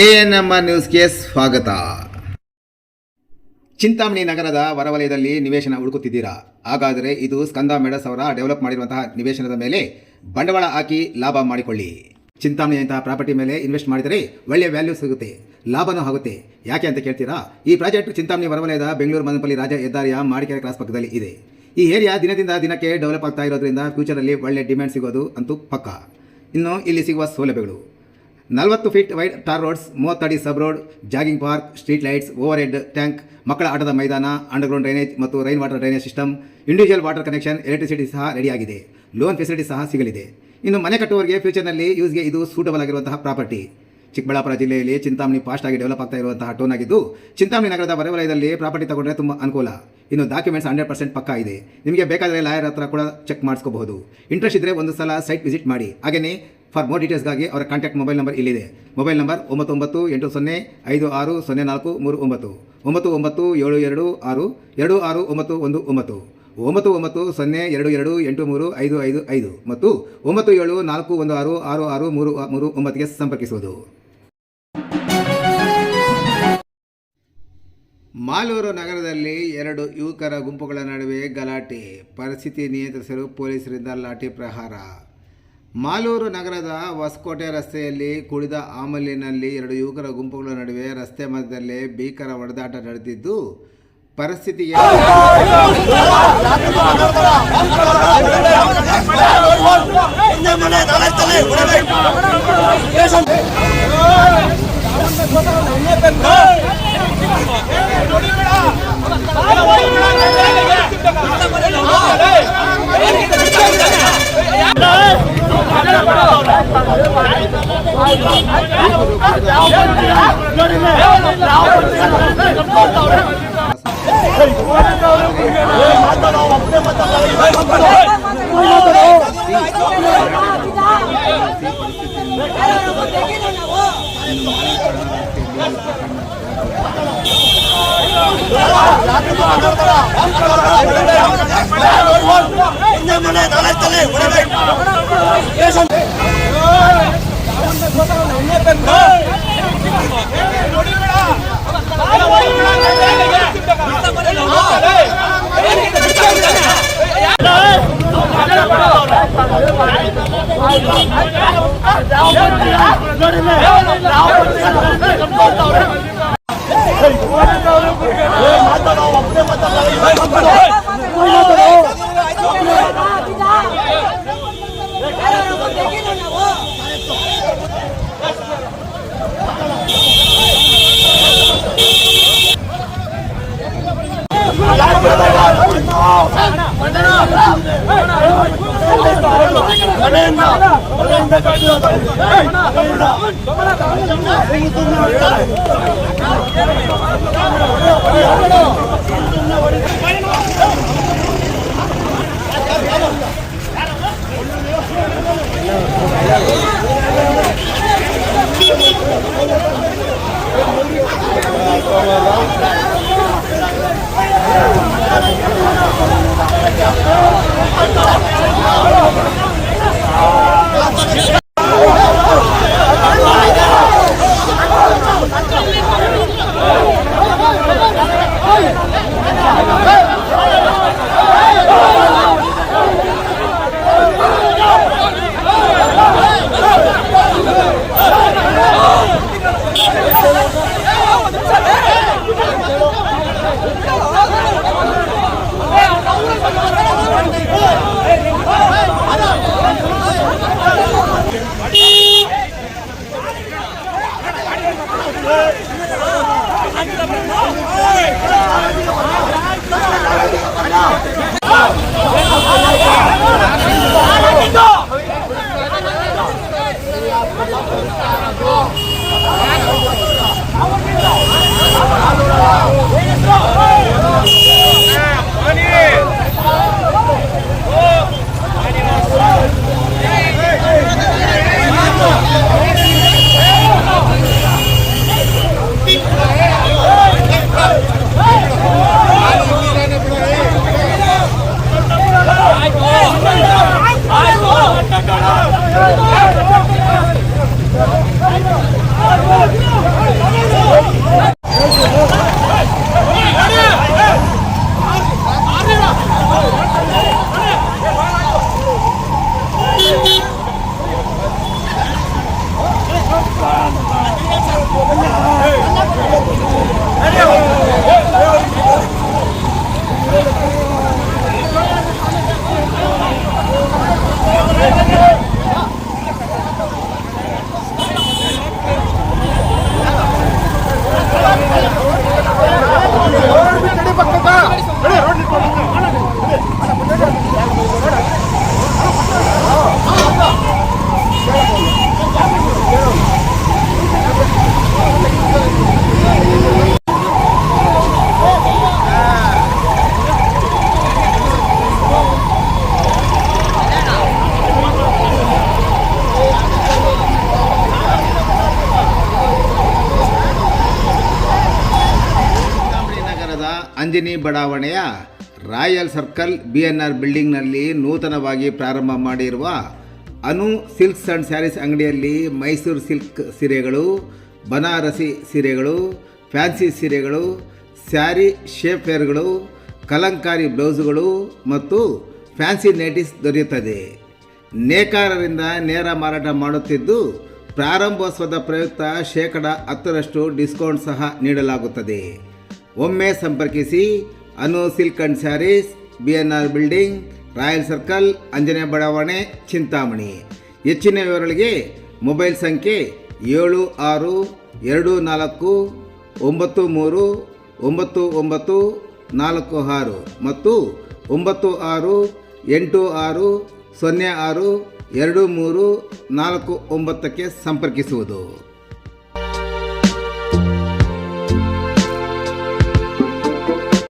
ANM ನ್ಯೂಸ್ಗೆ ಸ್ವಾಗತ. ಚಿಂತಾಮಣಿ ನಗರದ ಹೊರವಲಯದಲ್ಲಿ ನಿವೇಶನ ಹುಡುಕುತ್ತಿದ್ದೀರಾ? ಹಾಗಾದರೆ ಇದು ಸ್ಕಂದ ಮೆಡಸ್ ಅವರ ಡೆವಲಪ್ ಮಾಡಿರುವಂತಹ ನಿವೇಶನದ ಮೇಲೆ ಬಂಡವಾಳ ಹಾಕಿ ಲಾಭ ಮಾಡಿಕೊಳ್ಳಿ. ಚಿಂತಾಮಣಿಯಂತಹ ಪ್ರಾಪರ್ಟಿ ಮೇಲೆ ಇನ್ವೆಸ್ಟ್ ಮಾಡಿದರೆ ಒಳ್ಳೆಯ ವ್ಯಾಲ್ಯೂ ಸಿಗುತ್ತೆ, ಲಾಭನೂ ಆಗುತ್ತೆ. ಯಾಕೆ ಅಂತ ಕೇಳ್ತೀರಾ? ಈ ಪ್ರಾಜೆಕ್ಟ್ ಚಿಂತಾಮಣಿ ಹೊರವಲಯದ ಬೆಂಗಳೂರು ಮದನಪಲ್ಲಿ ರಾಜ ಹೆದ್ದಾರಿಯ ಮಾಡಿಕೆರೆ ಕ್ರಾಸ್ ಪಕ್ಕದಲ್ಲಿ ಇದೆ. ಈ ಏರಿಯಾ ದಿನದಿಂದ ದಿನಕ್ಕೆ ಡೆವಲಪ್ ಆಗ್ತಾ ಇರೋದ್ರಿಂದ ಫ್ಯೂಚರಲ್ಲಿ ಒಳ್ಳೆ ಡಿಮ್ಯಾಂಡ್ ಸಿಗೋದು ಅಂತೂ ಪಕ್ಕ. ಇನ್ನು ಇಲ್ಲಿ ಸಿಗುವ ಸೌಲಭ್ಯಗಳು: 40 ಫೀಟ್ ವೈಡ್ ಟಾರ್ ರೋಡ್ಸ್, 30 ಅಡಿ sub road, jogging park, street lights, over head tank, ಮಕ್ಕಳ ಆಟದ ಮೈದಾನ, ಅಂಡರ್ಗ್ರೌಂಡ್ ಡ್ರೈನೇಜ್ ಮತ್ತು rain water drainage system, individual water connection, electricity ಸಹ ರೆಡಿಯಾಗಿದೆ. ಲೋನ್ ಫೆಸಿಲಿಟಿ ಸಹ ಸಿಗಲಿದೆ. ಇನ್ನು ಮನೆ ಕಟ್ಟುವವರಿಗೆ ಫ್ಯೂಚರ್ನಲ್ಲಿ ಯೂಸ್ಗೆ ಇದು ಸೂಟಬಲ್ ಆಗಿರುವಂತಹ ಪ್ರಾಪರ್ಟಿ. ಚಿಕ್ಕಬಳ್ಳಾಪುರ ಜಿಲ್ಲೆಯಲ್ಲಿ ಚಿಂತಾಮಣಿ ಫಾಸ್ಟ್ ಆಗಿ ಡೆವಲಪ್ ಆಗ್ತಾ ಇರುವಂತಹ ಟೌನ್ ಆಗಿದ್ದು, ಚಿಂತಾಮಣಿ ನಗರದ ಹೊರವಲಯದಲ್ಲಿ ಪ್ರಾಪರ್ಟಿ ತಗೊಂಡ್ರೆ ತುಂಬ ಅನುಕೂಲ. ಇನ್ನು ಡಾಕ್ಯುಮೆಂಟ್ಸ್ 100% ಪಕ್ಕಾ ಇದೆ. ನಿಮಗೆ ಬೇಕಾದರೆ ಲಾಯರ್ ಹತ್ರ ಕೂಡ ಚೆಕ್ ಮಾಡಿಸ್ಕೋಬಹುದು. ಇಂಟ್ರೆಸ್ಟ್ ಇದ್ದರೆ ಒಂದು ಸಲ ಸೈಟ್ ವಿಸಿಟ್ ಮಾಡಿ. ಹಾಗೆಯೇ ಫಾರ್ ಮೋರ್ ಡೀಟೇಲ್ಸ್ಗಾಗಿ ಅವರ ಕಾಂಟ್ಯಾಕ್ಟ್ ಮೊಬೈಲ್ ನಂಬರ್ ಇಲ್ಲಿದೆ. ಮೊಬೈಲ್ ನಂಬರ್ 9980560439, 997026269119, 990022835555 ಮತ್ತು 9741666339ಗೆ ಸಂಪರ್ಕಿಸುವುದು. ಮಾಲೂರು ನಗರದಲ್ಲಿ 2 ಯುವಕರ ಗುಂಪುಗಳ ನಡುವೆ ಗಲಾಟೆ, ಪರಿಸ್ಥಿತಿ ನಿಯಂತ್ರಿಸಲು ಪೊಲೀಸರಿಂದ ಲಾಠಿ ಪ್ರಹಾರ. ಮಾಲೂರು ನಗರದ ಹೊಸಕೋಟೆ ರಸ್ತೆಯಲ್ಲಿ ಕುಡಿದ ಆಮಲಿನಲ್ಲಿ 2 ಯುವಕರ ಗುಂಪುಗಳ ನಡುವೆ ರಸ್ತೆ ಮಧ್ಯದಲ್ಲೇ ಭೀಕರ ಹೊಡೆದಾಟ ನಡೆದಿದ್ದು, ಪರಿಸ್ಥಿತಿಗೆ ಅಂಜನಿ ಬಡಾವಣೆಯ ರಾಯಲ್ ಸರ್ಕಲ್ BNR ಬಿಲ್ಡಿಂಗ್ನಲ್ಲಿ ನೂತನವಾಗಿ ಪ್ರಾರಂಭ ಮಾಡಿರುವ ಅನು ಸಿಲ್ಕ್ಸ್ ಆ್ಯಂಡ್ ಸ್ಯಾರೀಸ್ ಅಂಗಡಿಯಲ್ಲಿ ಮೈಸೂರು ಸಿಲ್ಕ್ ಸೀರೆಗಳು, ಬನಾರಸಿ ಸೀರೆಗಳು, ಫ್ಯಾನ್ಸಿ ಸೀರೆಗಳು, ಸ್ಯಾರಿ ಶೇಪ್ವೇರ್ಗಳು, ಕಲಂಕಾರಿ ಬ್ಲೌಸುಗಳು ಮತ್ತು ಫ್ಯಾನ್ಸಿ ನೈಟೀಸ್ ದೊರೆಯುತ್ತದೆ. ನೇಕಾರರಿಂದ ನೇರ ಮಾರಾಟ ಮಾಡುತ್ತಿದ್ದು ಪ್ರಾರಂಭೋತ್ಸವದ ಪ್ರಯುಕ್ತ 10% ಡಿಸ್ಕೌಂಟ್ ಸಹ ನೀಡಲಾಗುತ್ತದೆ. ಒಮ್ಮೆ ಸಂಪರ್ಕಿಸಿ Anu silk and saris, BNR building, royal circle, Anjane ಬಡಾವಣೆ, ಚಿಂತಾಮಣಿ. ಹೆಚ್ಚಿನ ವಿವರಗಳಿಗೆ ಮೊಬೈಲ್ ಸಂಖ್ಯೆ 7662939946 ಮತ್ತು 9686062349ಕ್ಕೆ ಸಂಪರ್ಕಿಸುವುದು.